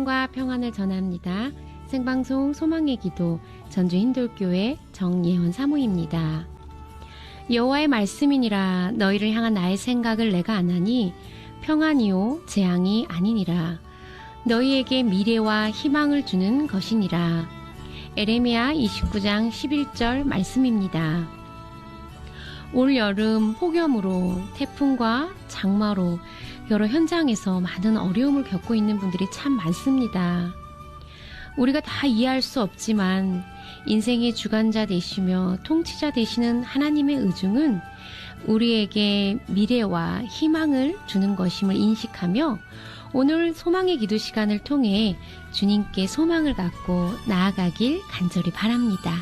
소망과 평안을 전합니다. 생방송 소망의 기도 전주 힌돌교회 정예원 사모입니다. 여호와의 말씀이니라. 너희를 향한 나의 생각을 내가 아나니 평안이요 재앙이 아니니라. 너희에게 미래와 희망을 주는 것이니라. 에레미야 29장 11절 말씀입니다. 올 여름 폭염으로 태풍과 장마로 여러 현장에서 많은 어려움을 겪고 있는 분들이 참 많습니다. 우리가 다 이해할 수 없지만 인생의 주관자 되시며 통치자 되시는 하나님의 의중은 우리에게 미래와 희망을 주는 것임을 인식하며 오늘 소망의 기도 시간을 통해 주님께 소망을 갖고 나아가길 간절히 바랍니다.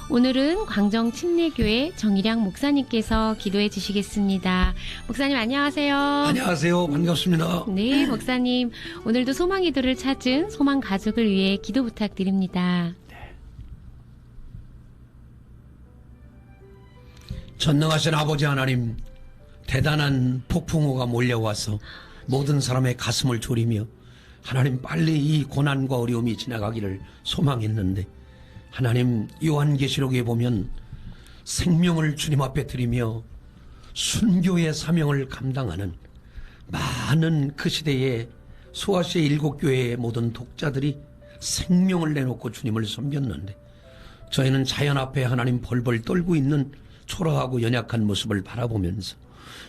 오늘은 광정 침례교회 정일양 목사님께서 기도해 주시겠습니다. 목사님 안녕하세요. 안녕하세요. 반갑습니다. 네, 목사님. 오늘도 소망 기도를 찾은 소망 가족을 위해 기도 부탁드립니다. 전능하신 아버지 하나님, 대단한 폭풍우가 몰려와서 모든 사람의 가슴을 졸이며 하나님 빨리 이 고난과 어려움이 지나가기를 소망했는데 하나님 요한계시록에 보면 생명을 주님 앞에 드리며 순교의 사명을 감당하는 많은 그 시대의 소아시아 7교회의 모든 독자들이 생명을 내놓고 주님을 섬겼는데 저희는 자연 앞에 하나님 벌벌 떨고 있는 초라하고 연약한 모습을 바라보면서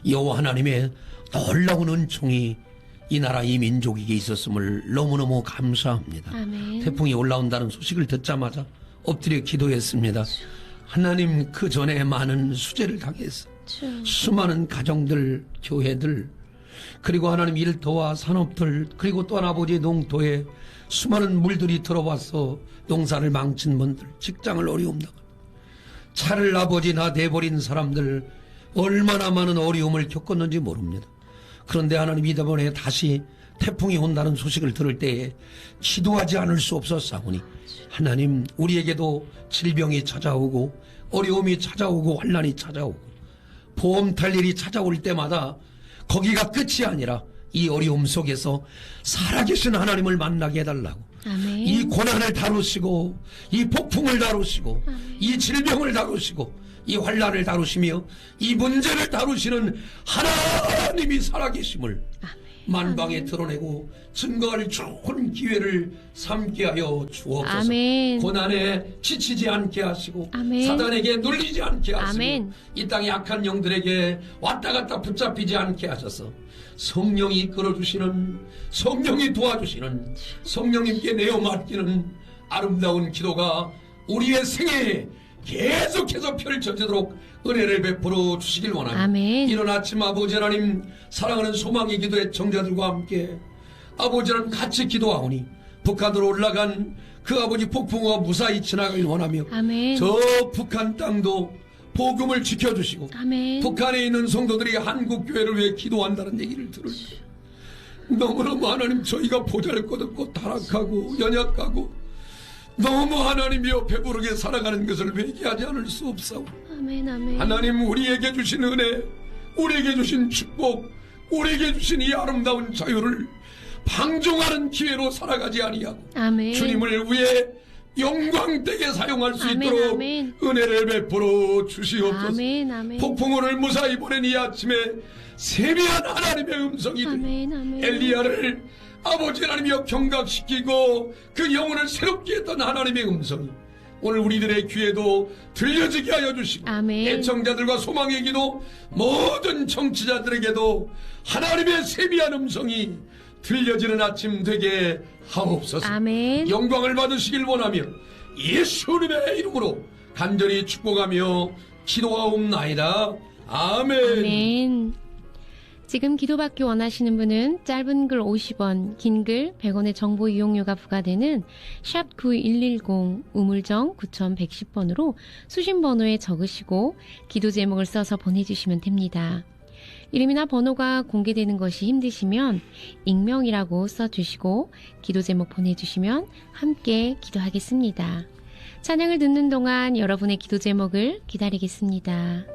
여호와 하나님의 놀라운 은총이 이 나라 이 민족에게 있었음을 너무너무 감사합니다. 아멘. 태풍이 올라온다는 소식을 듣자마자 엎드려 기도했습니다. 하나님, 그 전에 많은 수재를 당해서 수많은 가정들, 교회들, 그리고 하나님 일터와 산업들, 그리고 또한 아버지의 농토에 수많은 물들이 들어와서 농사를 망친 분들, 직장을 어려움 당한 차를 아버지 다 내버린 사람들 얼마나 많은 어려움을 겪었는지 모릅니다. 그런데 하나님 이번에 다시 태풍이 온다는 소식을 들을 때에 기도하지 않을 수 없었사오니 하나님, 우리에게도 질병이 찾아오고 어려움이 찾아오고 환난이 찾아오고 보험 탈 일이 찾아올 때마다 거기가 끝이 아니라 이 어려움 속에서 살아계신 하나님을 만나게 해달라고. 아멘. 이 고난을 다루시고 이 폭풍을 다루시고 아멘. 이 질병을 다루시고 이 환난을 다루시며 이 문제를 다루시는 하나님이 살아계심을 만방에 드러내고 증거할 좋은 기회를 삼게 하여 주옵소서. 아멘. 고난에 지치지 않게 하시고 아멘. 사단에게 눌리지 않게 하시고 아멘. 이 땅의 악한 영들에게 왔다 갔다 붙잡히지 않게 하셔서 성령이 이끌어주시는, 성령이 도와주시는, 성령님께 내어 맡기는 아름다운 기도가 우리의 생애에 계속해서 펼쳐지도록 은혜를 베풀어 주시길 원합니다. 아멘. 이런 아침 아버지 하나님, 사랑하는 소망의 기도의 청자들과 함께 아버지 하나님 같이 기도하오니 북한으로 올라간 그 아버지 폭풍우가 무사히 지나가길 원하며 아멘. 저 북한 땅도 복음을 지켜주시고 아멘. 북한에 있는 성도들이 한국교회를 위해 기도한다는 얘기를 들을 때 너무너무 하나님, 저희가 보잘것없고 타락하고 연약하고 너무 하나님이여 배부르게 살아가는 것을 회개하지 않을 수 없사오. 아멘. 아멘. 하나님, 우리에게 주신 은혜, 우리에게 주신 축복, 우리에게 주신 이 아름다운 자유를 방종하는 기회로 살아가지 아니하고 아멘. 주님을 위해 영광되게 사용할 수 아멘, 있도록 아멘. 은혜를 베풀어 주시옵소서. 아멘. 아멘. 폭풍우를 무사히 보낸 이 아침에 세미한 하나님의 음성이 들려 아멘. 아멘. 엘리야를 아버지 하나님이여 경각시키고 그 영혼을 새롭게 했던 하나님의 음성이 오늘 우리들의 귀에도 들려지게 하여 주시고 아멘. 애청자들과 소망의 기도 모든 청취자들에게도 하나님의 세미한 음성이 들려지는 아침 되게 하옵소서. 아멘. 영광을 받으시길 원하며 예수님의 이름으로 간절히 축복하며 기도하옵나이다. 아멘. 아멘. 지금 기도받기 원하시는 분은 짧은 글 50원, 긴 글 100원의 정보 이용료가 부과되는 샵 9110 우물정 9110번으로 수신 번호에 적으시고 기도 제목을 써서 보내주시면 됩니다. 이름이나 번호가 공개되는 것이 힘드시면 익명이라고 써주시고 기도 제목 보내주시면 함께 기도하겠습니다. 찬양을 듣는 동안 여러분의 기도 제목을 기다리겠습니다.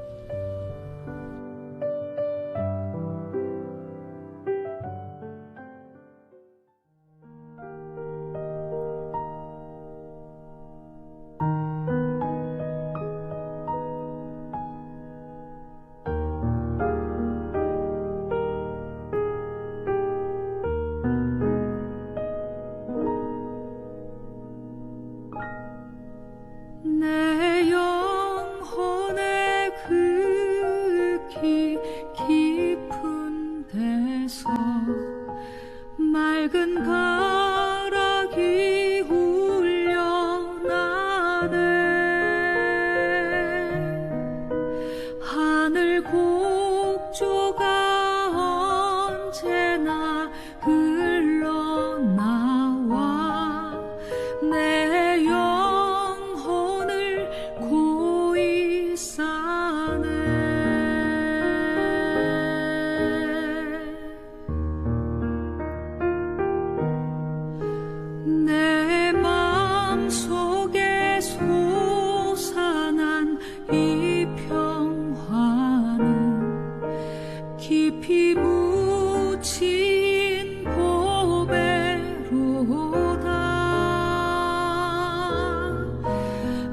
내 영혼의 극히 깊은 데서 맑은 가락이 울려나네. 하늘 곡조가 언제나 흘러나와 내 영혼을 고이 싸네. 내 마음속에 솟아난 이 평화는 깊이 묻힌 보배로다.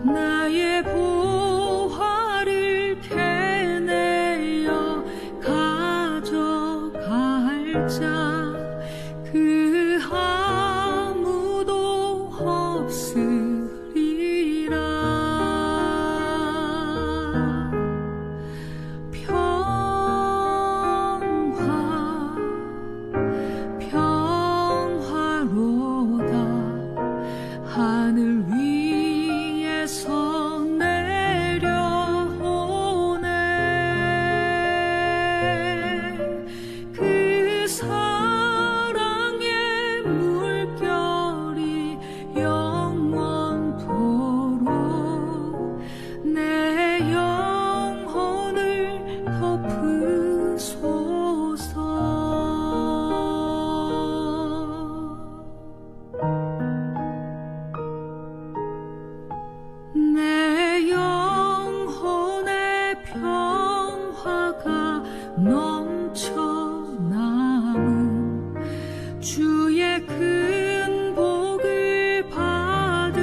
나의 보화를 캐내어 가져갈 자 그 아무도 없으리라. 평화로다. 하늘 위에서 내려오네. 그 사랑의 물결이 영원토록 내 영혼을 덮으소서. 내 영혼의 평화가 넘쳐남은 주의 큰 복을 받으리라.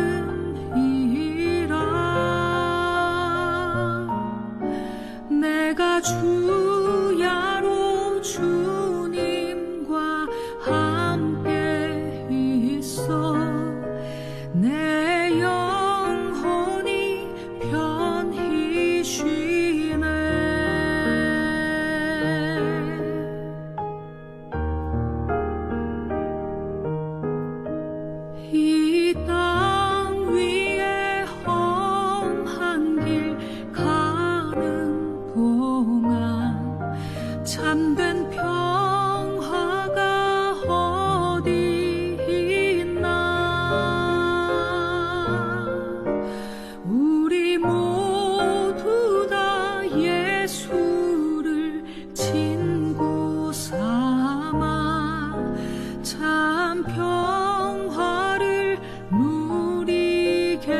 내가 주야로 주님과 함께 있어 내 영혼이 편히 쉬네. 이 땅 위에 험한 길 가는 동안 참된 평화가 어디 있나. 우리 모두 다 예수를 친구 삼아 참 평화를 누리겠네.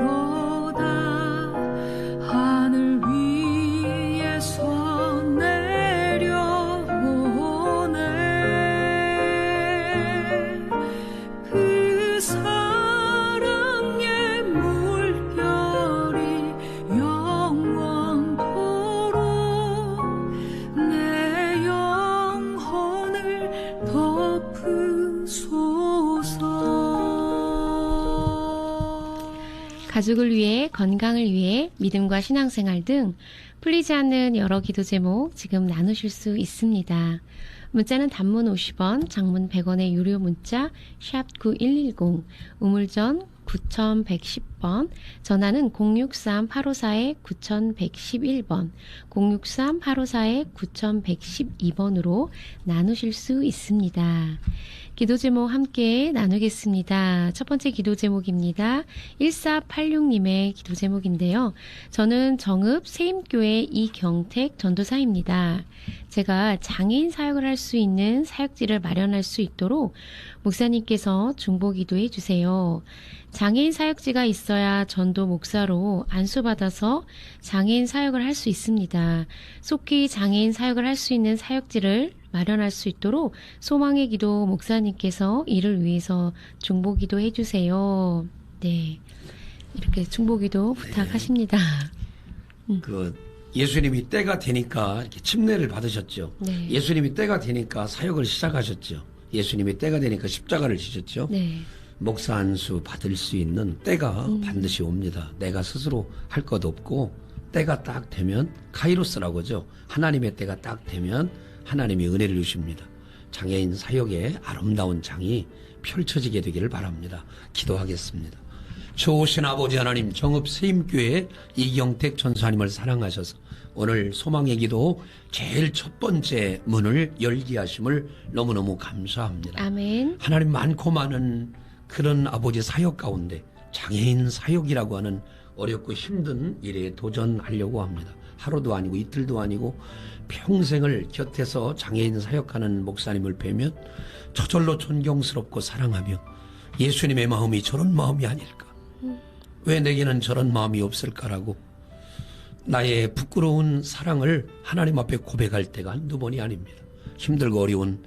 평화로다. 하늘 위에서 내려오네. 그 사랑의 물결이 영원토록 내 영혼을 덮으소서. 가족을 위해, 건강을 위해, 믿음과 신앙생활 등 풀리지 않는 여러 기도 제목 지금 나누실 수 있습니다. 문자는 단문 50원, 장문 100원의 유료 문자 샵 9110, 우물전 9110번, 전화는 063-854-9111번, 063-854-9112번으로 나누실 수 있습니다. 기도 제목 함께 나누겠습니다. 첫 번째 기도 제목입니다. 1486님의 기도 제목인데요. 저는 정읍 세임교회 이경택 전도사입니다. 제가 장애인 사역을 할 수 있는 사역지를 마련할 수 있도록 목사님께서 중보기도해 주세요. 장애인 사역지가 있어야 전도 목사로 안수받아서 장애인 사역을 할 수 있습니다. 속히 장애인 사역을 할 수 있는 사역지를 마련할 수 있도록 소망의 기도 목사님께서 이를 위해서 중보기도 해주세요. 네, 이렇게 중보기도 부탁하십니다. 그 예수님이 때가 되니까 이렇게 침례를 받으셨죠. 네. 예수님이 때가 되니까 사역을 시작하셨죠. 예수님이 때가 되니까 십자가를 지셨죠. 네. 목사 안수 받을 수 있는 때가 반드시 옵니다. 내가 스스로 할 것 없고 때가 딱 되면 카이로스라고 하죠. 하나님의 때가 딱 되면 하나님이 은혜를 주십니다. 장애인 사역의 아름다운 장이 펼쳐지게 되기를 바랍니다. 기도하겠습니다. 좋으신 아버지 하나님, 정읍 세임교회 이경택 전사님을 사랑하셔서 오늘 소망의 기도 제일 첫 번째 문을 열게 하심을 너무너무 감사합니다. 아멘. 하나님, 많고 많은 그런 아버지 사역 가운데 장애인 사역이라고 하는 어렵고 힘든 일에 도전하려고 합니다. 하루도 아니고 이틀도 아니고 평생을 곁에서 장애인 사역하는 목사님을 뵈면 저절로 존경스럽고 사랑하며 예수님의 마음이 저런 마음이 아닐까, 왜 내게는 저런 마음이 없을까라고 나의 부끄러운 사랑을 하나님 앞에 고백할 때가 한두 번이 아닙니다. 힘들고 어려운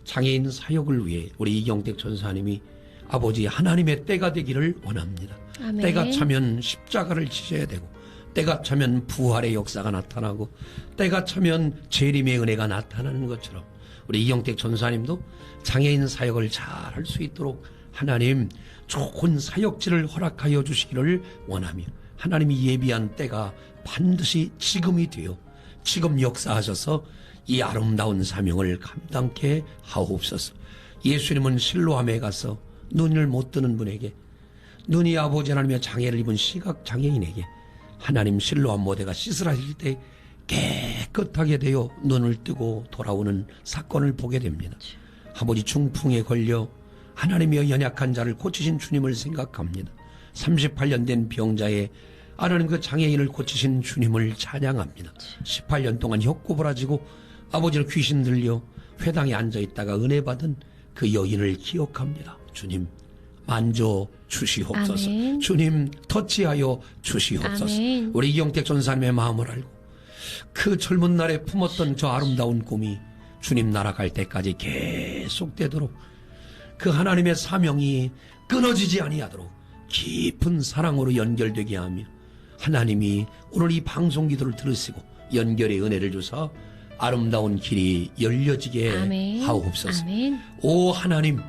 장애인 사역을 위해 우리 이경택 전사님이 아버지 하나님의 때가 되기를 원합니다. 아멘. 때가 차면 십자가를 지셔야 되고, 때가 차면 부활의 역사가 나타나고, 때가 차면 재림의 은혜가 나타나는 것처럼 우리 이경택 전사님도 장애인 사역을 잘 할 수 있도록 하나님 좋은 사역지를 허락하여 주시기를 원하며, 하나님이 예비한 때가 반드시 지금이 되어 지금 역사하셔서 이 아름다운 사명을 감당케 하옵소서. 예수님은 실로암에 가서 눈을 못 뜨는 분에게, 눈이 아버지 하나님의 장애를 입은 시각장애인에게 하나님 실로암 모대가 씻으라실 때 깨끗하게 되어 눈을 뜨고 돌아오는 사건을 보게 됩니다. 아버지 중풍에 걸려 하나님의 연약한 자를 고치신 주님을 생각합니다. 38년 된 병자의 하나님 그 장애인을 고치신 주님을 찬양합니다. 18년 동안 혀꼬부라지고 아버지를 귀신 들려 회당에 앉아있다가 은혜 받은 그 여인을 기억합니다. 주님 만져 주시옵소서. 아멘. 주님 터치하여 주시옵소서. 아멘. 우리 이경택 전사님의 마음을 알고 그 젊은 날에 품었던 저 아름다운 꿈이 주님 나라 갈 때까지 계속되도록, 그 하나님의 사명이 끊어지지 아니하도록 깊은 사랑으로 연결되게 하며, 하나님이 오늘 이 방송 기도를 들으시고 연결의 은혜를 주사 아름다운 길이 열려지게 아멘. 하옵소서. 아멘. 오 하나님,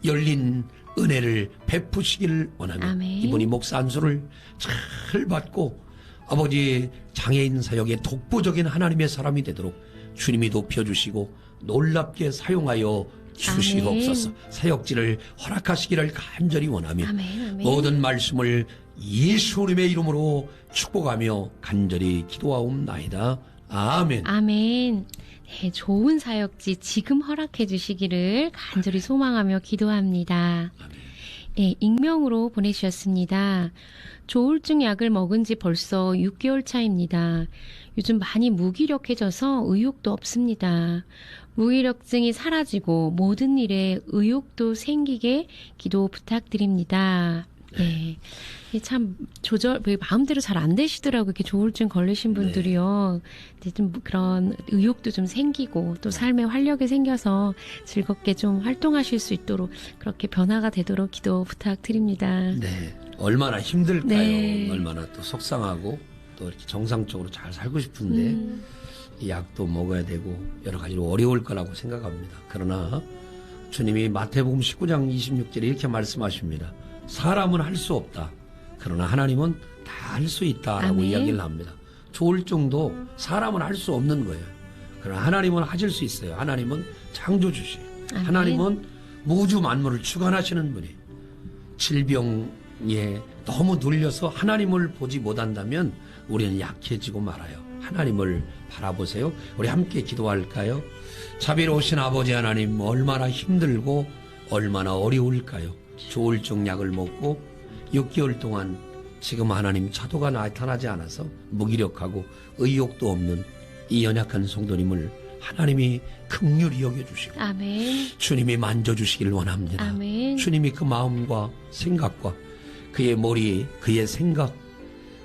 열린 은혜를 베푸시기를 원하며 아멘. 이분이 목사 안수를 잘 받고 아버지 장애인 사역의 독보적인 하나님의 사람이 되도록 주님이 높여주시고 놀랍게 사용하여 주시옵소서. 아멘. 사역지를 허락하시기를 간절히 원하며 아멘. 아멘. 모든 말씀을 예수님의 이름으로 축복하며 간절히 기도하옵나이다. 아멘. 아멘. 네, 좋은 사역지 지금 허락해 주시기를 간절히 소망하며 기도합니다. 네, 익명으로 보내주셨습니다. 조울증 약을 먹은 지 벌써 6개월 차입니다. 요즘 많이 무기력해져서 의욕도 없습니다. 무기력증이 사라지고 모든 일에 의욕도 생기게 기도 부탁드립니다. 네. 이게 참 마음대로 잘 안 되시더라고요. 이렇게 조울증 걸리신 분들이요. 이제 좀 그런 의욕도 좀 생기고 또 삶의 활력이 생겨서 즐겁게 좀 활동하실 수 있도록 그렇게 변화가 되도록 기도 부탁드립니다. 네. 얼마나 힘들까요? 네. 얼마나 또 속상하고 또 이렇게 정상적으로 잘 살고 싶은데 이 약도 먹어야 되고 여러 가지로 어려울 거라고 생각합니다. 그러나 주님이 마태복음 19장 26절에 이렇게 말씀하십니다. 사람은 할 수 없다. 그러나 하나님은 다 할 수 있다라고 아멘. 이야기를 합니다. 조울증도 사람은 할 수 없는 거예요. 그러나 하나님은 하실 수 있어요. 하나님은 창조주시에요. 아멘. 하나님은 무주 만물을 주관하시는 분이에요. 질병에 너무 눌려서 하나님을 보지 못한다면 우리는 약해지고 말아요. 하나님을 바라보세요. 우리 함께 기도할까요? 자비로우신 아버지 하나님, 얼마나 힘들고 얼마나 어려울까요? 조울증 약을 먹고 6개월 동안 지금 하나님 차도가 나타나지 않아서 무기력하고 의욕도 없는 이 연약한 성도님을 하나님이 긍휼히 여겨주시고 아멘. 주님이 만져주시기를 원합니다. 아멘. 주님이 그 마음과 생각과 그의 머리, 그의 생각,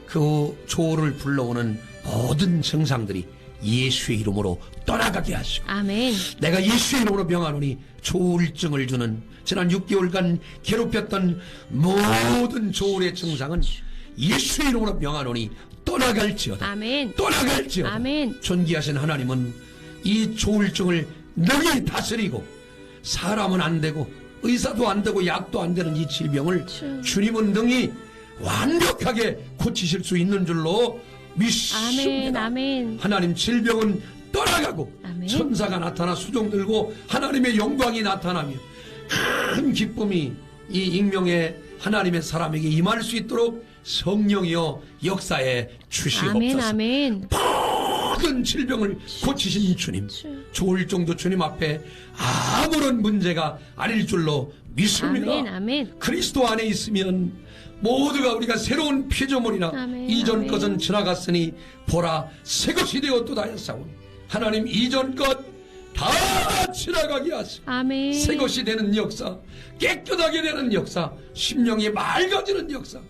그 조를 불러오는 모든 증상들이 예수의 이름으로 떠나가게 하시고 아멘. 내가 예수의 이름으로 명하노니 조울증을 주는 지난 6개월간 괴롭혔던 모든 조울의 증상은 예수의 이름으로 명하노니 떠나갈지어다. 아멘. 떠나갈지어다. 아멘. 존귀하신 하나님은 이 조울증을 능히 다스리고 사람은 안 되고 의사도 안 되고 약도 안 되는 이 질병을 주님은 능히 완벽하게 고치실 수 있는 줄로 믿습니다. 아멘. 하나님 질병은 떠나가고 아멘. 천사가 나타나 수종 들고 하나님의 영광이 나타나며 큰 기쁨이 이 익명의 하나님의 사람에게 임할 수 있도록 성령이여 역사해 주시옵소서. 아멘. 모든 질병을 고치신 주님, 조울증도 주님 앞에 아무런 문제가 아닐 줄로 믿습니다. 아멘. 그리스도 안에 있으면 모두가 우리가 새로운 피조물이나 아멘, 이전 아멘. 것은 지나갔으니 보라 새 것이 되었도다 하였사오니 하나님 이전 것 다 지나가게 하시고 아멘. 새 것이 되는 역사, 깨끗하게 되는 역사, 심령이 맑아지는 역사,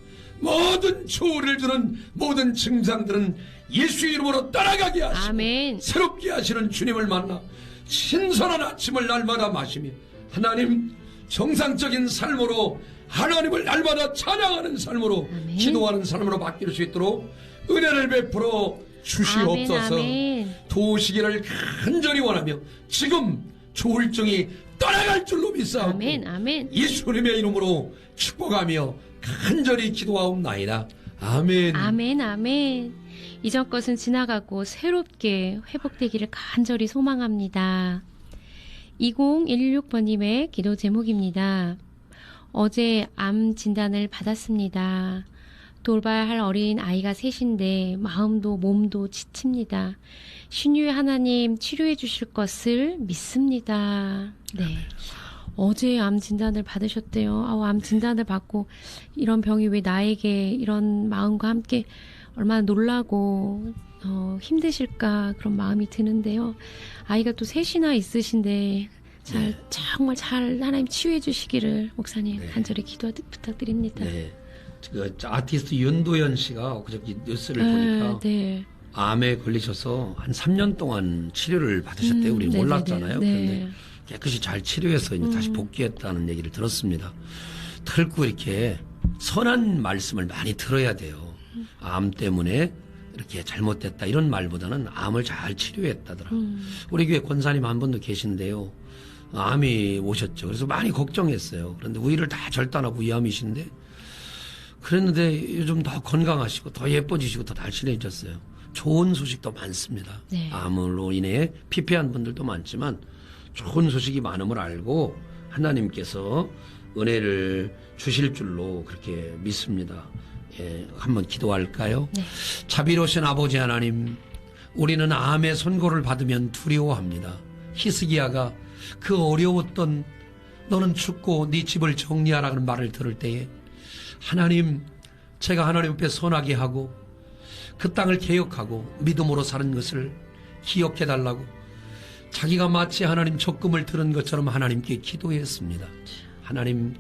모든 조울을 주는 모든 증상들은 예수 이름으로 떠나가게 하시고 아멘. 새롭게 하시는 주님을 만나 신선한 아침을 날마다 마시며 하나님 정상적인 삶으로 하나님을 날마다 찬양하는 삶으로 아멘. 기도하는 삶으로 바뀔 수 있도록 은혜를 베풀어 주시옵소서. 아멘. 도우시기를 간절히 원하며 지금 조울증이 떠나갈 줄로 믿사옵고 아멘. 예수님의 이름으로 축복하며 간절히 기도하옵나이다. 아멘. 아멘. 이전 것은 지나가고 새롭게 회복되기를 간절히 소망합니다. 2016번님의 기도 제목입니다. 어제 암 진단을 받았습니다. 돌봐야 할 어린 아이가 셋인데 마음도 몸도 지칩니다. 신유의 하나님 치료해 주실 것을 믿습니다. 네. 어제 암 진단을 받으셨대요. 암 진단을 받고 이런 병이 왜 나에게 이런 마음과 함께 얼마나 놀라고 힘드실까 그런 마음이 드는데요. 아이가 또 셋이나 있으신데 정말 잘 하나님 치유해 주시기를 목사님 간절히 기도 부탁드립니다. 네. 그 아티스트 윤도현 씨가 그저께 뉴스를 보니까 네. 암에 걸리셔서 한 3년 동안 치료를 받으셨대요. 우리 몰랐잖아요. 네. 그런데 깨끗이 잘 치료해서 이제 다시 복귀했다는 얘기를 들었습니다. 결코 이렇게 선한 말씀을 많이 들어야 돼요. 암 때문에 이렇게 잘못됐다 이런 말보다는 암을 잘 치료했다더라. 우리 교회 권사님 한 분도 계신데요. 암이 오셨죠. 그래서 많이 걱정했어요. 그런데 우리를 다 절단하고 위암이신데 그랬는데 요즘 더 건강하시고 더 예뻐지시고 더 날씬해졌어요. 좋은 소식도 많습니다. 네. 암으로 인해 피폐한 분들도 많지만 좋은 소식이 많음을 알고 하나님께서 은혜를 주실 줄로 그렇게 믿습니다. 예, 한번 기도할까요? 네. 자비로우신 아버지 하나님, 우리는 암의 선고를 받으면 두려워합니다. 히스기야가 그 어려웠던 너는 죽고 네 집을 정리하라는 말을 들을 때에 하나님, 제가 하나님 앞에 선하게 하고 그 땅을 개혁하고 믿음으로 사는 것을 기억해달라고 자기가 마치 하나님 적금을 들은 것처럼 하나님께 기도했습니다. 하나님,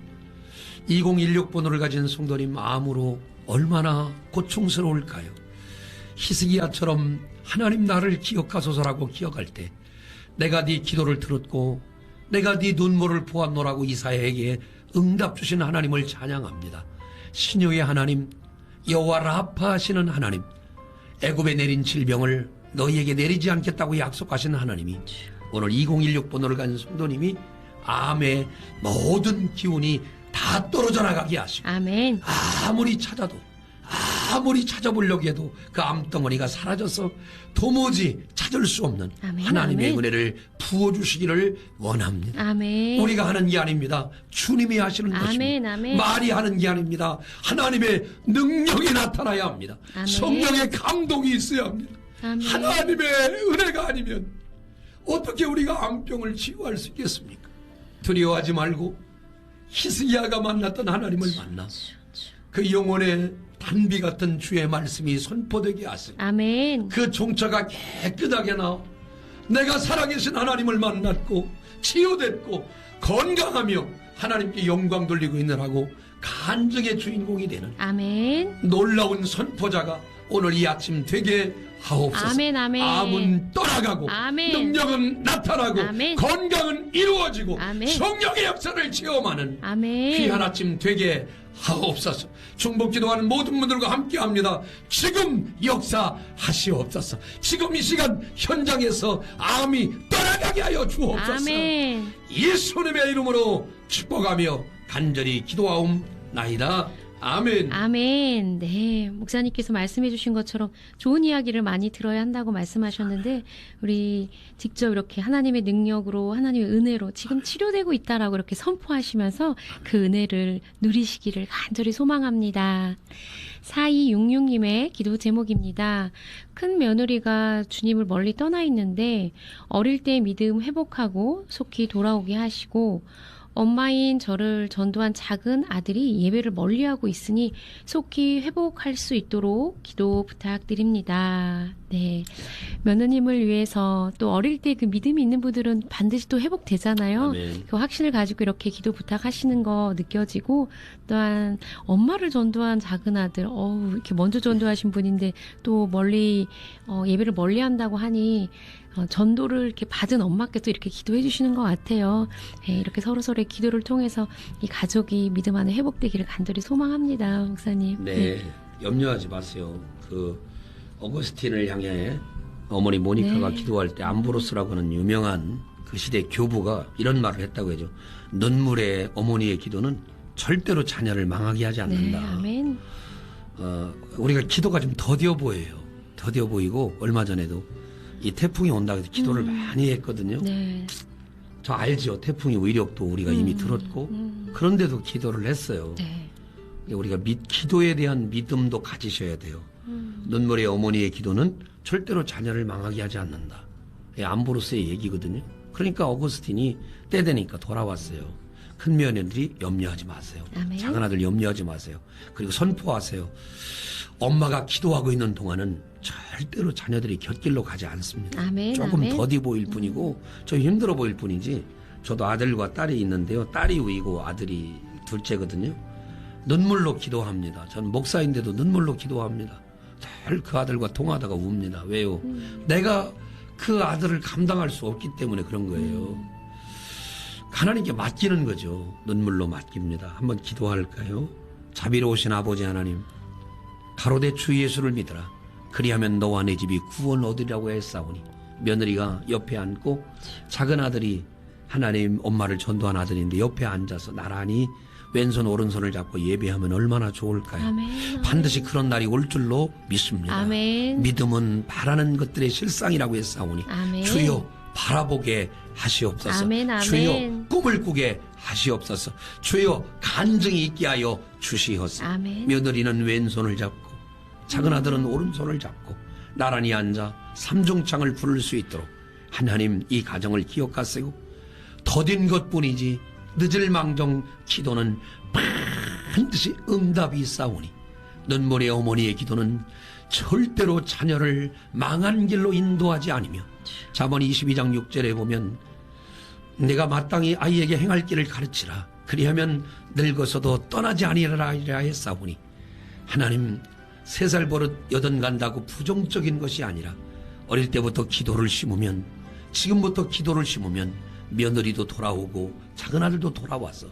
2016번호를 가진 성도님 암으로 얼마나 고충스러울까요? 히스기야처럼 하나님 나를 기억하소서라고 기억할 때 내가 네 기도를 들었고 내가 네 눈물을 보았노라고 이사야에게 응답 주신 하나님을 찬양합니다. 신유의 하나님, 여호와 라파 하시는 하나님, 애굽에 내린 질병을 너희에게 내리지 않겠다고 약속하신 하나님이 오늘 2016번호를 가진 성도님이 암의 모든 기운이 다 떨어져 나가게 하시고 아멘. 아무리 찾아도 아무리 찾아보려고 해도 그 암덩어리가 사라져서 도무지 찾을 수 없는 아멘, 하나님의 아멘. 은혜를 부어주시기를 원합니다. 아멘. 우리가 하는 게 아닙니다. 주님이 하시는 아멘, 것입니다. 아멘. 말이 하는 게 아닙니다. 하나님의 능력이 나타나야 합니다. 아멘. 성령의 감동이 있어야 합니다. 아멘. 하나님의 은혜가 아니면 어떻게 우리가 암병을 치유할 수 있겠습니까? 두려워하지 말고 히스기야가 만났던 하나님을 만나 그 영혼의 단비 같은 주의 말씀이 선포되게 하시고 아멘. 그 종처가 깨끗하게 나와 내가 살아계신 하나님을 만났고 치유됐고 건강하며 하나님께 영광 돌리고 있느라고 간증의 주인공이 되는 아멘. 놀라운 선포자가 오늘 이 아침 되게 하옵소서. 아멘, 아멘. 암은 떠나가고 아멘. 능력은 나타나고 아멘. 건강은 이루어지고 아멘. 성령의 역사를 체험하는 아멘. 귀한 아침 되게 하옵소서. 중보기도하는 모든 분들과 함께합니다. 지금 역사하시옵소서. 지금 이 시간 현장에서 암이 떠나가게 하여 주옵소서. 아멘. 예수님의 이름으로 축복하며 간절히 기도하옵나이다. 아멘. 아멘. 네. 목사님께서 말씀해 주신 것처럼 좋은 이야기를 많이 들어야 한다고 말씀하셨는데, 우리 직접 이렇게 하나님의 능력으로, 하나님의 은혜로 지금 치료되고 있다라고 이렇게 선포하시면서 그 은혜를 누리시기를 간절히 소망합니다. 4266님의 기도 제목입니다. 큰 며느리가 주님을 멀리 떠나 있는데, 어릴 때 믿음 회복하고 속히 돌아오게 하시고, 엄마인 저를 전도한 작은 아들이 예배를 멀리하고 있으니 속히 회복할 수 있도록 기도 부탁드립니다. 네, 며느님을 위해서 또 어릴 때 그 믿음이 있는 분들은 반드시 또 회복되잖아요. 아멘. 그 확신을 가지고 이렇게 기도 부탁하시는 거 느껴지고, 또한 엄마를 전도한 작은 아들, 이렇게 먼저 전도하신 분인데 또 멀리 예배를 멀리 한다고 하니 전도를 이렇게 받은 엄마께서 이렇게 기도해 주시는 것 같아요. 네, 이렇게 서로서로의 기도를 통해서 이 가족이 믿음 안에 회복되기를 간절히 소망합니다, 목사님. 네, 염려하지 마세요. 그 어거스틴을 향해 어머니 모니카가 네. 기도할 때 암브로스라고 하는 유명한 그 시대 교부가 이런 말을 했다고 하죠. 눈물의 어머니의 기도는 절대로 자녀를 망하게 하지 네, 않는다. 아멘. 우리가 기도가 좀 더뎌 보여요. 더뎌 보이고 얼마 전에도 이 태풍이 온다고 해서 기도를 많이 했거든요. 네. 저 알죠. 태풍의 위력도 우리가 이미 들었고 그런데도 기도를 했어요. 네. 우리가 기도에 대한 믿음도 가지셔야 돼요. 눈물의 어머니의 기도는 절대로 자녀를 망하게 하지 않는다. 암브로스의 얘기거든요. 그러니까 어거스틴이 때 되니까 돌아왔어요. 큰 며느리 염려하지 마세요. 아멘. 작은 아들 염려하지 마세요. 그리고 선포하세요. 엄마가 기도하고 있는 동안은 절대로 자녀들이 곁길로 가지 않습니다. 아멘. 조금 아멘. 더디 보일 뿐이고 좀 힘들어 보일 뿐이지. 저도 아들과 딸이 있는데요. 딸이 위고 아들이 둘째거든요. 눈물로 기도합니다. 저는 목사인데도 눈물로 기도합니다. 늘 그 아들과 통화하다가 웁니다. 왜요? 내가 그 아들을 감당할 수 없기 때문에 그런 거예요. 하나님께 맡기는 거죠. 눈물로 맡깁니다. 한번 기도할까요? 자비로우신 아버지 하나님, 가로대 주 예수를 믿어라. 그리하면 너와 내 집이 구원 얻으리라고 했사오니, 며느리가 옆에 앉고 작은 아들이 하나님 엄마를 전도한 아들인데 옆에 앉아서 나란히 왼손 오른손을 잡고 예배하면 얼마나 좋을까요? 아멘. 반드시 그런 날이 올 줄로 믿습니다. 아멘. 믿음은 바라는 것들의 실상이라고 했사오니 아멘. 주여 바라보게 하시옵소서. 아멘, 아멘. 주여 꿈을 꾸게 하시옵소서. 주여 간증이 있게 하여 주시옵소서. 아멘. 며느리는 왼손을 잡고 작은 아들은 오른손을 잡고 나란히 앉아 삼중창을 부를 수 있도록 하나님 이 가정을 기억하시고 더딘 것뿐이지 늦을 망정 기도는 반드시 응답이 있사오니 눈물의 어머니의 기도는 절대로 자녀를 망한 길로 인도하지 않으며 잠언 22장 6절에 보면 내가 마땅히 아이에게 행할 길을 가르치라 그리하면 늙어서도 떠나지 아니하리라 했사오니 하나님 3살 버릇 8 간다고 부정적인 것이 아니라 어릴 때부터 기도를 심으면 지금부터 기도를 심으면 며느리도 돌아오고 작은 아들도 돌아와서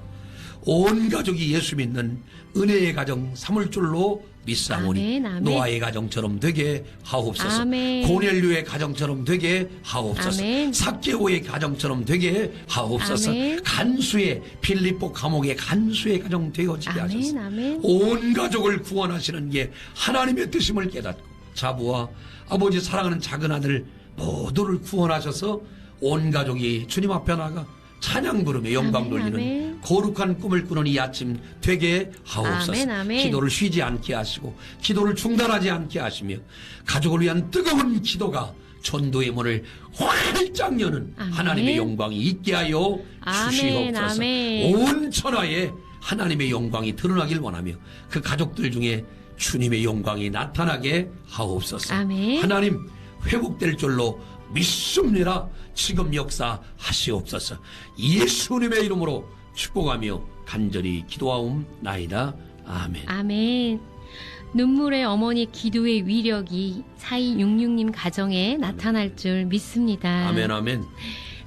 온 가족이 예수 믿는 은혜의 가정 삼을 줄로 믿사오니 아멘, 아멘. 노아의 가정처럼 되게 하옵소서. 아멘. 고넬료의 가정처럼 되게 하옵소서. 아멘. 삭개오의 가정처럼 되게 하옵소서. 아멘. 간수의 빌립보 감옥의 간수의 가정 되어지게 아멘. 하소서. 아멘. 온 가족을 구원하시는 게 하나님의 뜻임을 깨닫고 자부와 아버지 사랑하는 작은 아들 모두를 구원하셔서 온 가족이 주님 앞에 나가 찬양 부르며 영광 아멘, 돌리는 아멘. 거룩한 꿈을 꾸는 이 아침 되게 하옵소서. 아멘, 아멘. 기도를 쉬지 않게 하시고 기도를 중단하지 않게 하시며 가족을 위한 뜨거운 기도가 전도의 문을 활짝 여는 아멘. 하나님의 영광이 있게 하여 아멘, 주시옵소서. 아멘. 온 천하에 하나님의 영광이 드러나길 원하며 그 가족들 중에 주님의 영광이 나타나게 하옵소서. 아멘. 하나님 회복될 줄로 믿습니다. 지금 역사하시옵소서. 예수님의 이름으로 축복하며 간절히 기도하옵나이다. 아멘. 아멘. 눈물의 어머니 기도의 위력이 4266님 가정에 나타날 줄 믿습니다. 아멘, 아멘.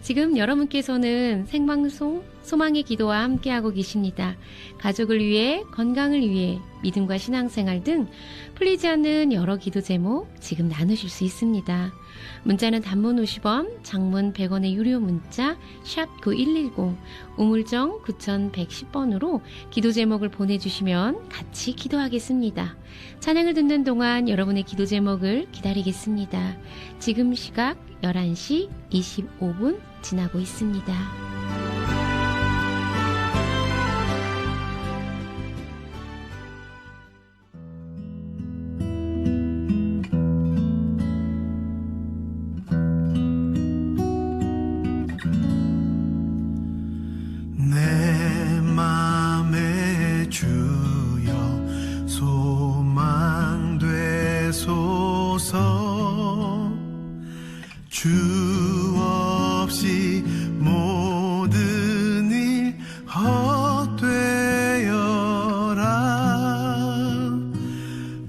지금 여러분께서는 생방송 소망의 기도와 함께하고 계십니다. 가족을 위해, 건강을 위해, 믿음과 신앙생활 등 풀리지 않는 여러 기도 제목 지금 나누실 수 있습니다. 문자는 단문 50원, 장문 100원의 유료 문자 샵 9110, 우물정 9110번으로 기도 제목을 보내주시면 같이 기도하겠습니다. 찬양을 듣는 동안 여러분의 기도 제목을 기다리겠습니다. 지금 시각 11시 25분 지나고 있습니다. 내 맘에 주여 소망되소서. 주 없이 모든 일 헛되어라.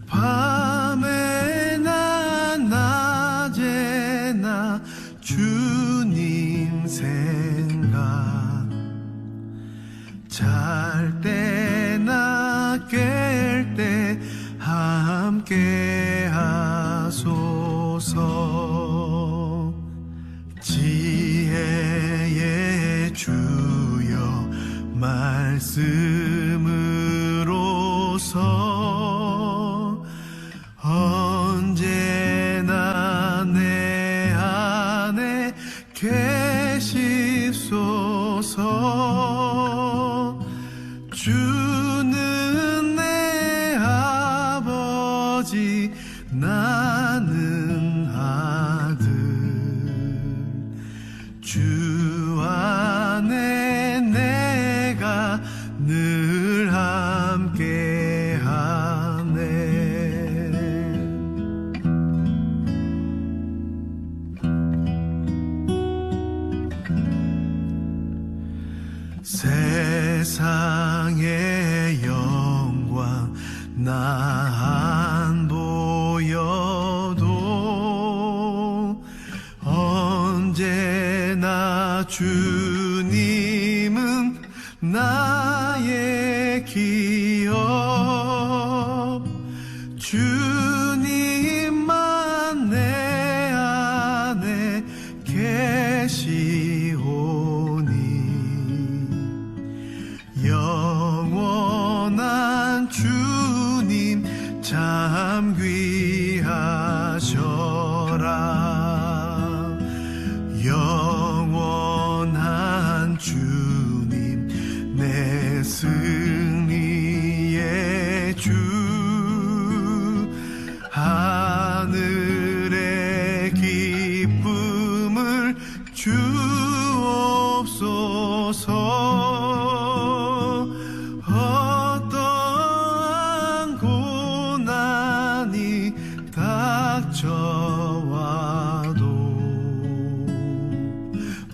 밤에나 낮에나 주님 생각, 잘 때나 깰 때 함께 하소서. 지혜의 주여 말씀으로서 언제나 내 안에 계십소서. 주는 내 아버지, 나는 아들. 주 안에 내가 늘 함께 하네. 세상의 영광 나 안 보여도 언제나 주님은 나의 기업. 주님만 내 안에 계시오니 영원한 주님 참 귀하셔라. 영원한 주님 내 승리의 주. 하늘의 기쁨을 주옵소서. 어떠한 고난이 닥쳐와도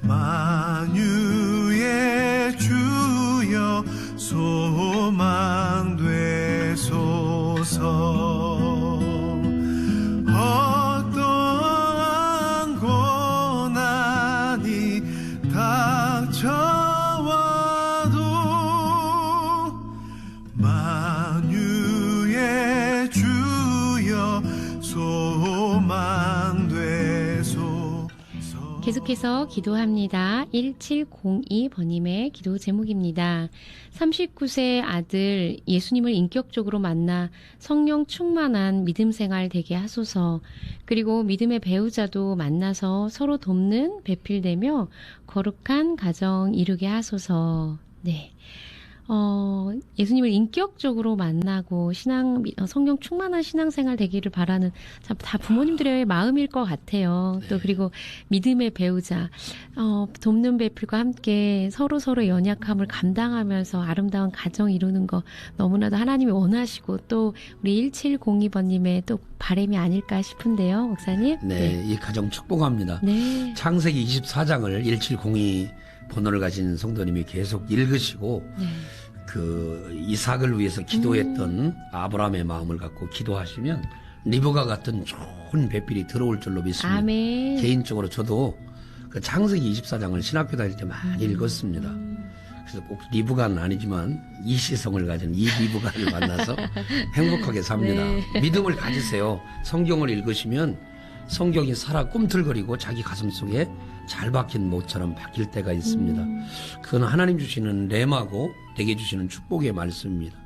만유의 주여 소망되소서. 어떠한 고난이 닥쳐와도 만유의 주여 소망되소서. 계속해서 기도합니다. 1702번님의 기도 제목입니다. 39세 아들 예수님을 인격적으로 만나 성령 충만한 믿음 생활 되게 하소서. 그리고 믿음의 배우자도 만나서 서로 돕는 배필되며 거룩한 가정 이루게 하소서. 네. 예수님을 인격적으로 만나고 성령 충만한 신앙생활 되기를 바라는 다 부모님들의 마음일 것 같아요. 또 그리고 믿음의 배우자, 돕는 배필과 함께 서로서로 연약함을 감당하면서 아름다운 가정 이루는 거 너무나도 하나님이 원하시고 또 우리 1702번님의 또 바람이 아닐까 싶은데요, 목사님. 네, 이 가정 축복합니다. 네. 창세기 24장을 1702 번호를 가진 성도님이 계속 읽으시고 네. 그 이삭을 위해서 기도했던 아브라함의 마음을 갖고 기도하시면 리브가 같은 좋은 배필이 들어올 줄로 믿습니다. 아멘. 개인적으로 저도 그 창세기 24장을 신학교 다닐 때 많이 읽었습니다. 그래서 꼭 리브가는 아니지만 이시성을 가진 이 리브가를 만나서 행복하게 삽니다. 네. 믿음을 가지세요. 성경을 읽으시면 성경이 살아 꿈틀거리고 자기 가슴 속에 잘 박힌 못처럼 바뀔 때가 있습니다. 그건 하나님 주시는 렘하고 내게 주시는 축복의 말씀입니다.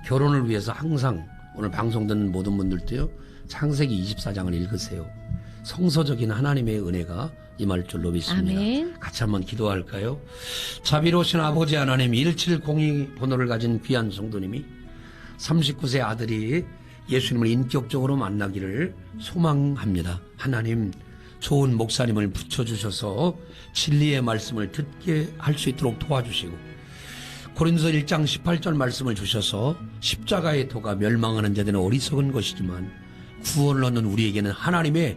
결혼을 위해서 항상 오늘 방송 듣는 모든 분들도요. 창세기 24장을 읽으세요. 성서적인 하나님의 은혜가 임할 줄로 믿습니다. 아멘. 같이 한번 기도할까요? 자비로우신 아버지 하나님 1702 번호를 가진 귀한 성도님이 39세 아들이 예수님을 인격적으로 만나기를 소망합니다. 하나님 좋은 목사님을 붙여주셔서 진리의 말씀을 듣게 할 수 있도록 도와주시고 고린도서 1장 18절 말씀을 주셔서 십자가의 도가 멸망하는 자들은 어리석은 것이지만 구원을 얻는 우리에게는 하나님의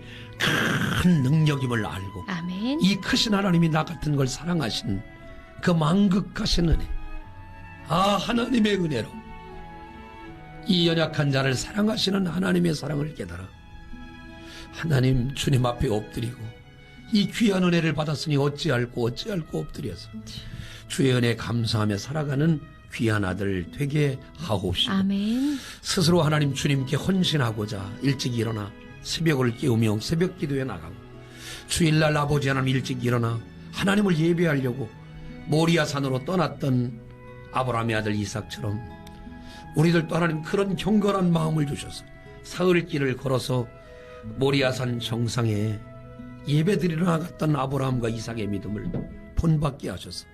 큰 능력임을 알고 아멘. 이 크신 하나님이 나 같은 걸 사랑하신 그 만극하신 은혜 하나님의 은혜로 이 연약한 자를 사랑하시는 하나님의 사랑을 깨달아 하나님 주님 앞에 엎드리고 이 귀한 은혜를 받았으니 어찌할꼬 엎드려서 주의 은혜 감사하며 살아가는 귀한 아들 되게 하옵시고 아멘. 스스로 하나님 주님께 헌신하고자 일찍 일어나 새벽을 깨우며 새벽 기도에 나가고 주일날 아버지 하나님 일찍 일어나 하나님을 예배하려고 모리아 산으로 떠났던 아브라함의 아들 이삭처럼 우리들도 하나님 그런 경건한 마음을 주셔서 사흘길을 걸어서 모리아산 정상에 예배드리러 나갔던 아브라함과 이삭의 믿음을 본받게 하셔서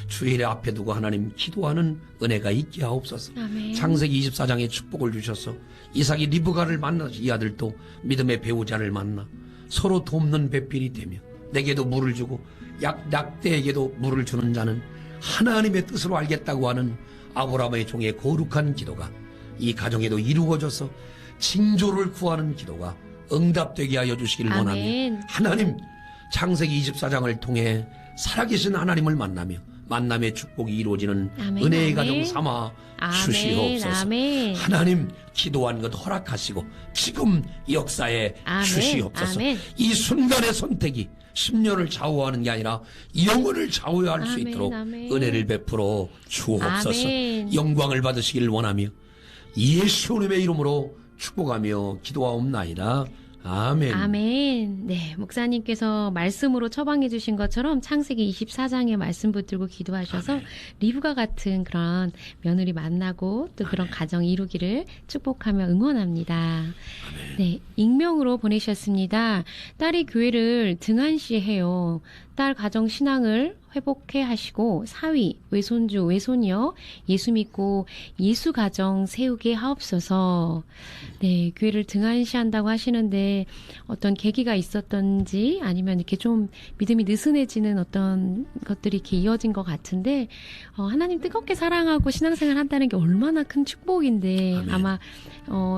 주일에 앞에 두고 하나님 기도하는 은혜가 있게 하옵소서. 아멘. 창세기 24장에 축복을 주셔서 이삭이 리브가를 만나서 이 아들도 믿음의 배우자를 만나 서로 돕는 배필이 되며 내게도 물을 주고 약대에게도 물을 주는 자는 하나님의 뜻으로 알겠다고 하는 아브라함의 종의 거룩한 기도가 이 가정에도 이루어져서 징조를 구하는 기도가 응답되게 하여 주시길 원하며 아멘. 하나님 창세기 24장을 통해 살아계신 하나님을 만나며 만남의 축복이 이루어지는 아멘, 은혜의 아멘. 가정 삼아 주시옵소서. 아멘. 하나님 기도한 것 허락하시고 지금 역사에 아멘, 주시옵소서. 아멘. 이 순간의 선택이 10년을 좌우하는 게 아니라 영혼을 좌우할 수 아멘, 있도록 아멘. 은혜를 베풀어 주옵소서. 아멘. 영광을 받으시길 원하며 예수님의 이름으로 축복하며 기도하옵나이다. 아멘. 아멘. 네, 목사님께서 말씀으로 처방해 주신 것처럼 창세기 24장의 말씀 붙들고 기도하셔서 아멘. 리브가 같은 그런 며느리 만나고 또 그런 가정 이루기를 축복하며 응원합니다. 네, 익명으로 보내셨습니다. 딸이 교회를 등한시해요. 딸 가정 신앙을 회복해 하시고 사위, 외손주, 외손녀 예수 믿고 예수 가정 세우게 하옵소서. 네, 교회를 등한시한다고 하시는데 어떤 계기가 있었던지 아니면 이렇게 좀 믿음이 느슨해지는 어떤 것들이 이렇게 이어진 것 같은데 하나님 뜨겁게 사랑하고 신앙생활 한다는 게 얼마나 큰 축복인데 아멘. 아마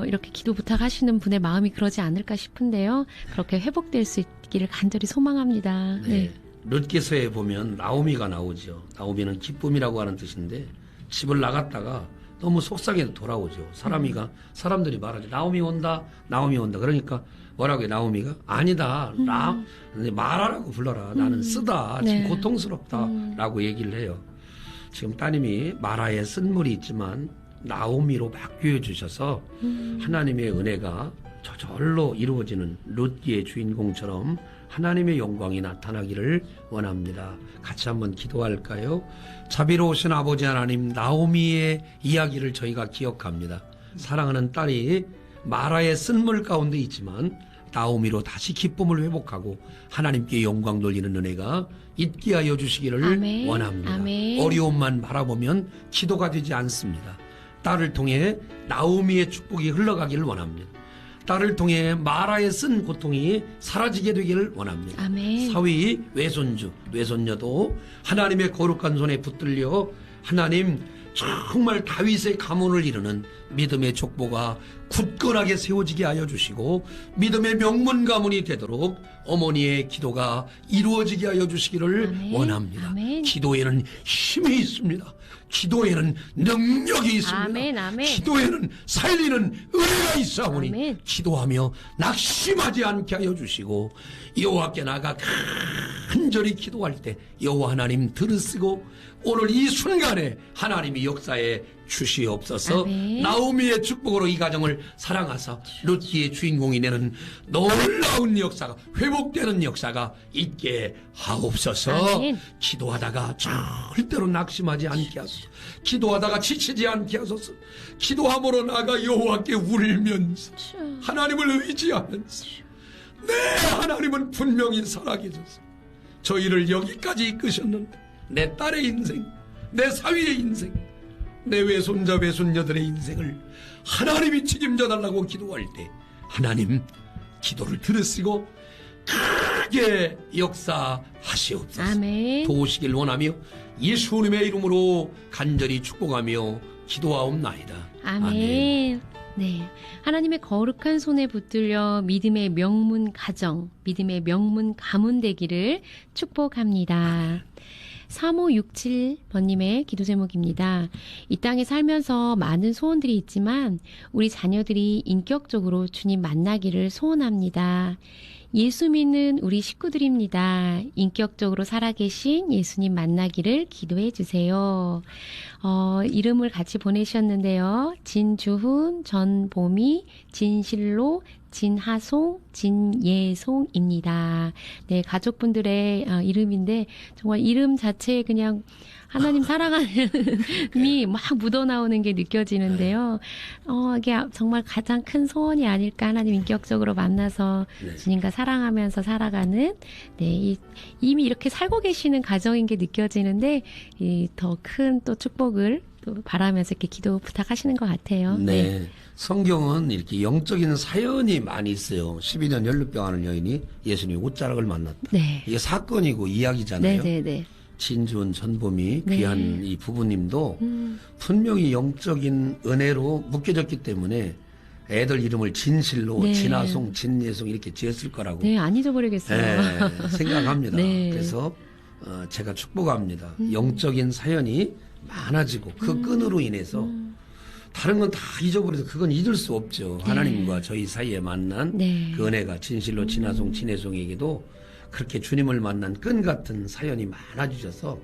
이렇게 기도 부탁하시는 분의 마음이 그러지 않을까 싶은데요. 그렇게 회복될 수 있기를 간절히 소망합니다. 네. 룻기서에 보면 나오미가 나오죠. 나오미는 기쁨이라고 하는 뜻인데 집을 나갔다가 너무 속상해서 돌아오죠. 사람들이 말하죠. 나오미 온다. 그러니까 뭐라고 해요? 나오미가 아니다. 말하라고 불러라. 나는 쓰다. 지금 네. 고통스럽다라고 얘기를 해요. 지금 따님이 마라에 쓴물이 있지만 나오미로 바뀌어 주셔서 하나님의 은혜가 저절로 이루어지는 룻기의 주인공처럼 하나님의 영광이 나타나기를 원합니다. 같이 한번 기도할까요? 자비로우신 아버지 하나님, 나오미의 이야기를 저희가 기억합니다. 사랑하는 딸이 마라의 쓴물 가운데 있지만 나오미로 다시 기쁨을 회복하고 하나님께 영광 돌리는 은혜가 있게 하여 주시기를 아멘. 원합니다. 아멘. 어려움만 바라보면 기도가 되지 않습니다. 딸을 통해 나오미의 축복이 흘러가기를 원합니다. 딸을 통해 마라에 쓴 고통이 사라지게 되기를 원합니다. 아멘. 사위, 외손주, 외손녀도 하나님의 거룩한 손에 붙들려 하나님 정말 다윗의 가문을 이루는 믿음의 족보가 굳건하게 세워지게 하여 주시고 믿음의 명문 가문이 되도록 어머니의 기도가 이루어지게 하여 주시기를 아멘. 원합니다. 아멘. 기도에는 힘이 있습니다. 기도에는 능력이 있습니다. 아멘, 아멘. 기도에는 살리는 은혜가 있사오니 아멘. 기도하며 낙심하지 않게 하여 주시고 여호와께 나가 간절히 기도할 때 여호와 하나님 들으시고 오늘 이 순간에 하나님이 역사에 주시옵소서. 아멘. 나오미의 축복으로 이 가정을 사랑하사 룻기의 주인공이 되는 놀라운 역사가 회복되는 역사가 있게 하옵소서. 아멘. 기도하다가 절대로 낙심하지 않게 하소서. 기도하다가 지치지 않게 하소서. 기도함으로 나가 여호와께 울면서 하나님을 의지하면서 내 하나님은 분명히 살아계셔서 저희를 여기까지 이끄셨는데 내 딸의 인생, 내 사위의 인생, 내 외손자 외손녀들의 인생을 하나님이 책임져 달라고 기도할 때 하나님 기도를 들으시고 크게 역사하시옵소서. 아멘. 도우시길 원하며 예수님의 이름으로 간절히 축복하며 기도하옵나이다. 아멘. 네. 하나님의 거룩한 손에 붙들려 믿음의 명문 가정, 믿음의 명문 가문 되기를 축복합니다. 3567번님의 기도 제목입니다. 이 땅에 살면서 많은 소원들이 있지만 우리 자녀들이 인격적으로 주님 만나기를 소원합니다. 예수 믿는 우리 식구들입니다. 인격적으로 살아계신 예수님 만나기를 기도해 주세요. 이름을 같이 보내셨는데요. 진주훈, 전보미, 진실로, 진하송, 진예송입니다. 네, 가족분들의 이름인데 정말 이름 자체에 그냥 하나님 사랑하는이 막 묻어나오는 게 느껴지는데요. 이게 정말 가장 큰 소원이 아닐까. 하나님 인격적으로 만나서 네. 주님과 사랑하면서 살아가는 이미 이렇게 살고 계시는 가정인 게 느껴지는데 더 큰 또 축복을 또 바라면서 이렇게 기도 부탁하시는 것 같아요. 네. 성경은 이렇게 영적인 사연이 많이 있어요. 12년 연루병 하는 여인이 예수님의 옷자락을 만났다. 네. 이게 사건이고 이야기잖아요. 네네네. 진주은 전범이 네. 귀한 이 부부님도 분명히 영적인 은혜로 묶여졌기 때문에 애들 이름을 진실로, 네. 진아송, 진예송 이렇게 지었을 거라고 네, 안 잊어버리겠어요. 네, 생각합니다. 네. 그래서 제가 축복합니다. 영적인 사연이 많아지고 그 끈으로 인해서 다른 건 다 잊어버려서 그건 잊을 수 없죠. 하나님과 저희 사이에 만난 네. 그 은혜가 진실로, 진아송, 진예송에게도 그렇게 주님을 만난 끈 같은 사연이 많아지셔서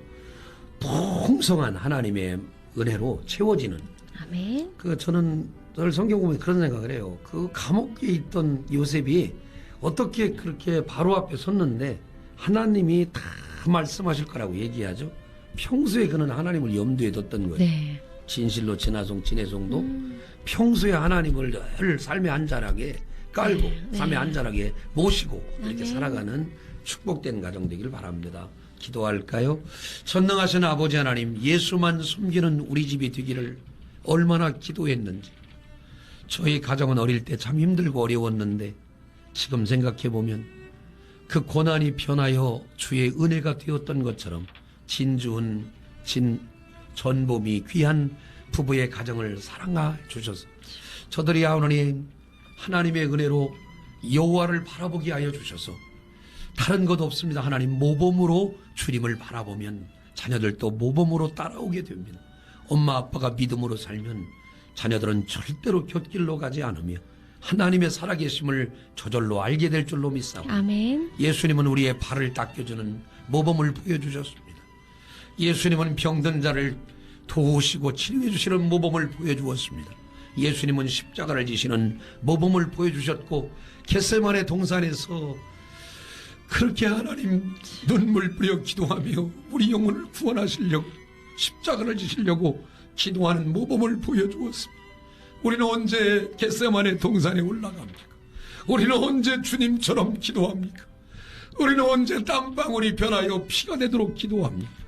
풍성한 하나님의 은혜로 채워지는 아멘. 저는 늘 성경 보면 그런 생각을 해요. 그 감옥에 있던 요셉이 어떻게 그렇게 바로 앞에 섰는데 하나님이 다 말씀하실 거라고 얘기하죠. 평소에 그는 하나님을 염두에 뒀던 거예요. 네. 진실로, 진아송, 진혜송도 평소에 하나님을 늘 삶의 한 자락에 깔고 네. 삶의 한 자락에 모시고 이렇게 아멘. 살아가는 축복된 가정 되기를 바랍니다. 기도할까요? 전능하신 아버지 하나님, 예수만 숨기는 우리 집이 되기를 얼마나 기도했는지. 저희 가정은 어릴 때 참 힘들고 어려웠는데 지금 생각해보면 그 고난이 변하여 주의 은혜가 되었던 것처럼 진주은, 전봄이 귀한 부부의 가정을 사랑해 주셔서 저들이 하나님 하나님의 은혜로 여호와를 바라보게 하여 주셔서 다른 것 없습니다. 하나님 모범으로 주님을 바라보면 자녀들도 모범으로 따라오게 됩니다. 엄마 아빠가 믿음으로 살면 자녀들은 절대로 곁길로 가지 않으며 하나님의 살아계심을 저절로 알게 될 줄로 믿사옵니다. 아멘. 예수님은 우리의 발을 닦여주는 모범을 보여주셨습니다. 예수님은 병든 자를 도우시고 치료해 주시는 모범을 보여주었습니다. 예수님은 십자가를 지시는 모범을 보여주셨고 겟세마네 동산에서 그렇게 하나님 눈물 뿌려 기도하며 우리 영혼을 구원하시려고 십자가를 지시려고 기도하는 모범을 보여주었습니다. 우리는 언제 겟세마네 동산에 올라갑니까? 우리는 언제 주님처럼 기도합니까? 우리는 언제 땀방울이 변하여 피가 되도록 기도합니까?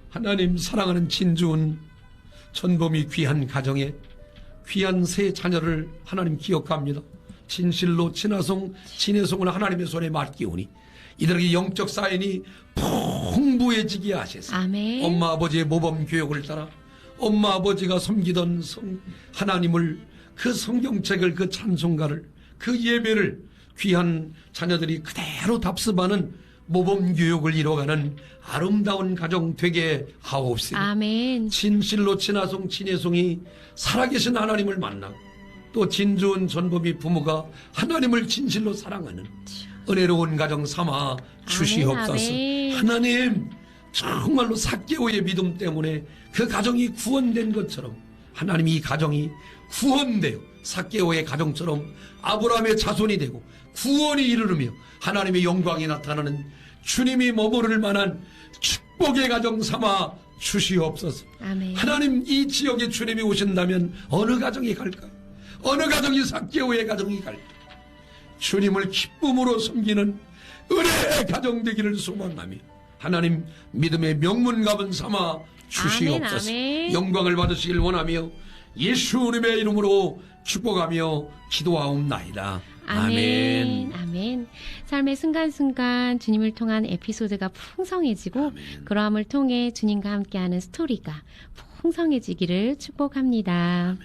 하나님 사랑하는 진주은 전범이 귀한 가정에 귀한 세 자녀를 하나님 기억합니다. 진실로, 진아송, 진혜송을 하나님의 손에 맡기오니 이들에게 영적 사인이 풍부해지게 하셔서 아멘. 엄마 아버지의 모범 교육을 따라 엄마 아버지가 섬기던 하나님을, 그 성경책을, 그 찬송가를, 그 예배를 귀한 자녀들이 그대로 답습하는 모범교육을 이뤄가는 아름다운 가정 되게 하옵시고, 아멘. 진실로 친아송 친애송이 살아계신 하나님을 만나고, 또 진주은 전범이 부모가 하나님을 진실로 사랑하는 은혜로운 가정 삼아 주시옵소서. 아멘. 하나님, 정말로 삭개오의 믿음 때문에 그 가정이 구원된 것처럼 하나님이 이 가정이 구원되어 삭개오의 가정처럼 아브라함의 자손이 되고 구원이 이르르며 하나님의 영광이 나타나는 주님이 머무를 만한 축복의 가정 삼아 주시옵소서. 아멘. 하나님, 이 지역에 주님이 오신다면 어느 가정이 갈까? 어느 가정이 삭개오의 가정이 갈까? 주님을 기쁨으로 섬기는 은혜의 가정 되기를 소망하며 하나님, 믿음의 명문가분 삼아 주시옵소서. 아멘, 아멘. 영광을 받으시길 원하며 예수님의 이름으로 축복하며 기도하옵나이다. 아멘. 아멘. 삶의 순간순간 주님을 통한 에피소드가 풍성해지고 그러함을 통해 주님과 함께하는 스토리가 풍성해지기를 축복합니다.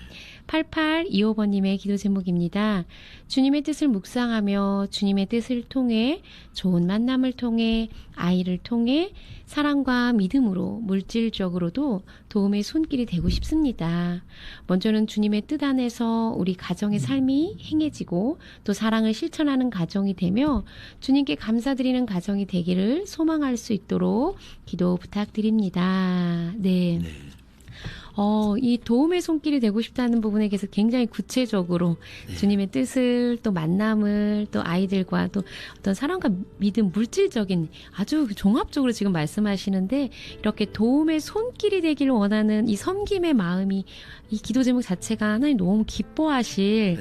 8825번님의 기도 제목입니다. 주님의 뜻을 묵상하며 주님의 뜻을 통해 좋은 만남을 통해 아이를 통해 사랑과 믿음으로 물질적으로도 도움의 손길이 되고 싶습니다. 먼저는 주님의 뜻 안에서 우리 가정의 삶이 행해지고 또 사랑을 실천하는 가정이 되며 주님께 감사드리는 가정이 되기를 소망할 수 있도록 기도 부탁드립니다. 네. 이 도움의 손길이 되고 싶다는 부분에 대해서 굉장히 구체적으로 주님의 뜻을 또 만남을 또 아이들과 또 어떤 사랑과 믿음, 물질적인 아주 종합적으로 지금 말씀하시는데 이렇게 도움의 손길이 되기를 원하는 이 섬김의 마음이 이 기도 제목 자체가 하나님 너무 기뻐하실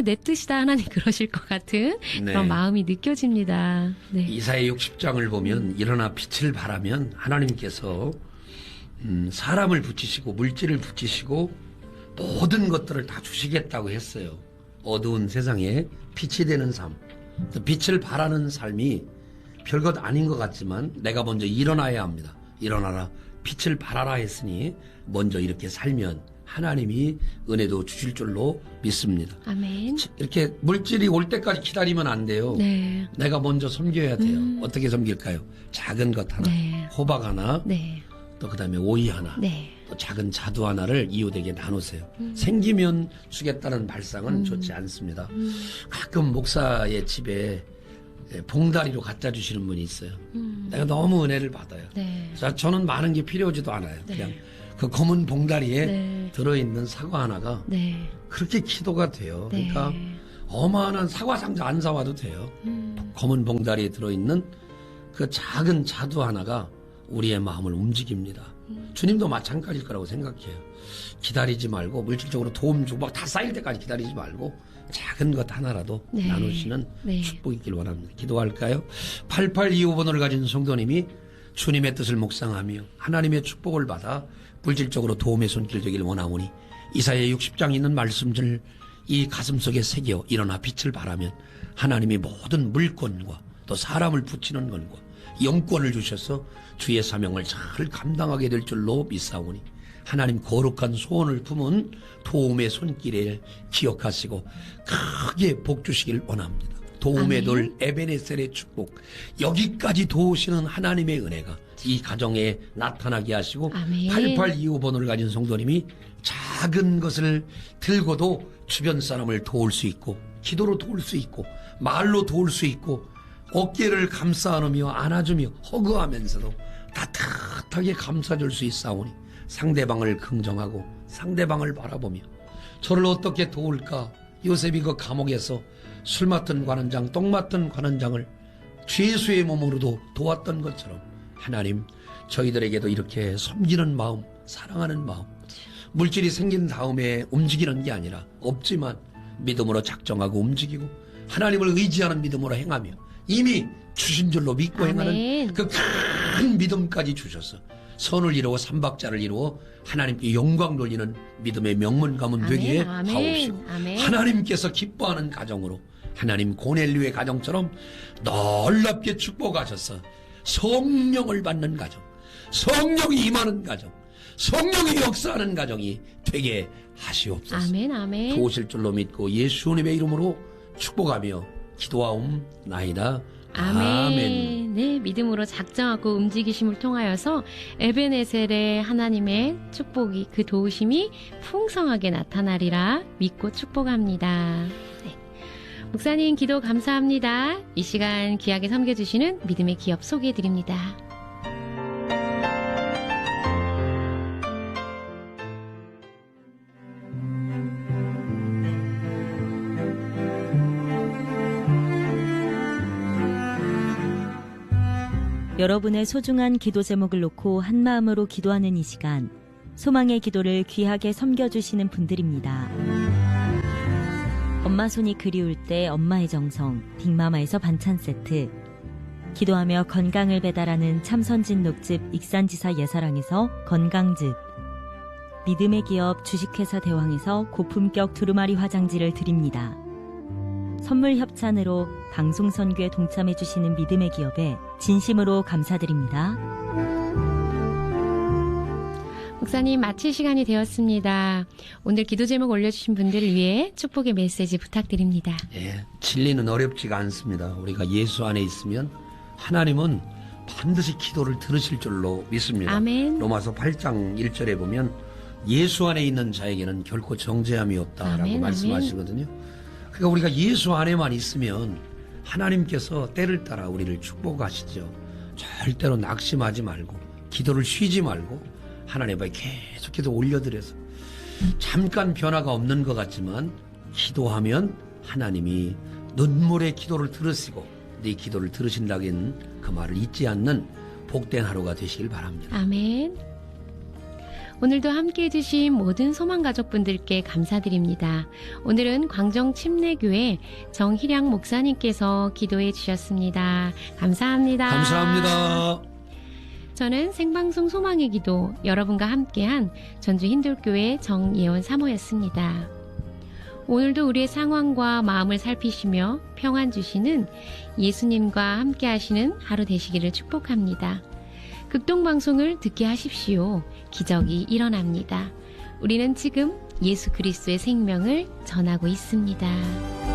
내 뜻이다 하나님 그러실 것 같은 그런 마음이 느껴집니다. 네. 이사야 60장을 보면 일어나 빛을 발하면 하나님께서 사람을 붙이시고 물질을 붙이시고 모든 것들을 다 주시겠다고 했어요. 어두운 세상에 빛이 되는 삶, 빛을 발하는 삶이 별것 아닌 것 같지만 내가 먼저 일어나야 합니다. 일어나라, 빛을 발하라 했으니 먼저 이렇게 살면 하나님이 은혜도 주실 줄로 믿습니다. 아멘. 이렇게 물질이 올 때까지 기다리면 안 돼요. 네. 내가 먼저 섬겨야 돼요. 어떻게 섬길까요? 작은 것 하나, 호박 하나, 네. 또 그다음에 오이 하나, 네. 또 작은 자두 하나를 이웃에게 나누세요. 생기면 주겠다는 발상은 좋지 않습니다. 가끔 목사의 집에 봉다리로 갖다 주시는 분이 있어요. 내가 너무 은혜를 받아요. 네. 자, 저는 많은 게 필요하지도 않아요. 네. 그냥 그 검은 봉다리에 네. 들어있는 사과 하나가 네. 그렇게 기도가 돼요. 네. 그러니까 어마어마한 사과 상자 안 사와도 돼요. 검은 봉다리에 들어있는 그 작은 자두 하나가 우리의 마음을 움직입니다. 주님도 마찬가지일 거라고 생각해요. 기다리지 말고 물질적으로 도움 주고 막 다 쌓일 때까지 기다리지 말고 작은 것 하나라도 네. 나누시는 네. 축복이길 원합니다. 기도할까요? 8825번을 가진 성도님이 주님의 뜻을 묵상하며 하나님의 축복을 받아 물질적으로 도움의 손길 되길 원하오니 이사야 60장에 있는 말씀들 이 가슴속에 새겨 일어나 빛을 발하면 하나님이 모든 물권과 또 사람을 붙이는 것과 영권을 주셔서 주의 사명을 잘 감당하게 될 줄로 믿사오니 하나님 거룩한 소원을 품은 도움의 손길을 기억하시고 크게 복 주시길 원합니다. 도움의 아멘. 돌 에베네셀의 축복, 여기까지 도우시는 하나님의 은혜가 이 가정에 나타나게 하시고 아멘. 8825번을 가진 성도님이 작은 것을 들고도 주변 사람을 도울 수 있고 기도로 도울 수 있고 말로 도울 수 있고 어깨를 감싸 안으며 안아주며 허그하면서도 따뜻하게 감싸줄 수 있사오니 상대방을 긍정하고 상대방을 바라보며 저를 어떻게 도울까. 요셉이 그 감옥에서 술 맡은 관원장, 똥 맡은 관원장을 죄수의 몸으로도 도왔던 것처럼 하나님 저희들에게도 이렇게 섬기는 마음, 사랑하는 마음, 물질이 생긴 다음에 움직이는 게 아니라 없지만 믿음으로 작정하고 움직이고 하나님을 의지하는 믿음으로 행하며 이미 주신 줄로 믿고 아멘. 행하는 그 큰 믿음까지 주셔서 선을 이루어 삼박자를 이루어 하나님께 영광 돌리는 믿음의 명문 가문 되기에 아멘. 하옵시고 아멘. 하나님께서 기뻐하는 가정으로 하나님 고넬료의 가정처럼 놀랍게 축복하셔서 성령을 받는 가정, 성령이 임하는 가정, 성령이 역사하는 가정이 되게 하시옵소서. 아멘, 아멘. 도우실 줄로 믿고 예수님의 이름으로 축복하며 기도하옵나이다. 아멘. 네, 믿음으로 작정하고 움직이심을 통하여서 에베네셀의 하나님의 축복이, 그 도우심이 풍성하게 나타나리라 믿고 축복합니다. 네. 목사님 기도 감사합니다. 이 시간 귀하게 섬겨주시는 믿음의 기업 소개해드립니다. 여러분의 소중한 기도 제목을 놓고 한마음으로 기도하는 이 시간, 소망의 기도를 귀하게 섬겨주시는 분들입니다. 엄마 손이 그리울 때 엄마의 정성, 빅마마에서 반찬 세트, 기도하며 건강을 배달하는 참선진 녹즙 익산지사 예사랑에서 건강즙, 믿음의 기업 주식회사 대왕에서 고품격 두루마리 화장지를 드립니다. 선물 협찬으로 방송 선교에 동참해주시는 믿음의 기업에 진심으로 감사드립니다. 목사님 마칠 시간이 되었습니다. 오늘 기도 제목 올려주신 분들을 위해 축복의 메시지 부탁드립니다. 예, 진리는 어렵지가 않습니다. 우리가 예수 안에 있으면 하나님은 반드시 기도를 들으실 줄로 믿습니다. 아멘. 로마서 8장 1절에 보면 예수 안에 있는 자에게는 결코 정죄함이 없다라고 아멘, 말씀하시거든요. 그러니까 우리가 예수 안에만 있으면 하나님께서 때를 따라 우리를 축복하시죠. 절대로 낙심하지 말고 기도를 쉬지 말고 하나님 앞에 계속해서 올려드려서 잠깐 변화가 없는 것 같지만 기도하면 하나님이 눈물의 기도를 들으시고 네 기도를 들으신다는 그 말을 잊지 않는 복된 하루가 되시길 바랍니다. 아멘. 오늘도 함께해 주신 모든 소망가족분들께 감사드립니다. 오늘은 광정침례교회 정희량 목사님께서 기도해 주셨습니다. 감사합니다. 감사합니다. 저는 생방송 소망의 기도 여러분과 함께한 전주 힌돌교회 정예원 사모였습니다. 오늘도 우리의 상황과 마음을 살피시며 평안 주시는 예수님과 함께 하시는 하루 되시기를 축복합니다. 극동방송을 듣게 하십시오. 기적이 일어납니다. 우리는 지금 예수 그리스도의 생명을 전하고 있습니다.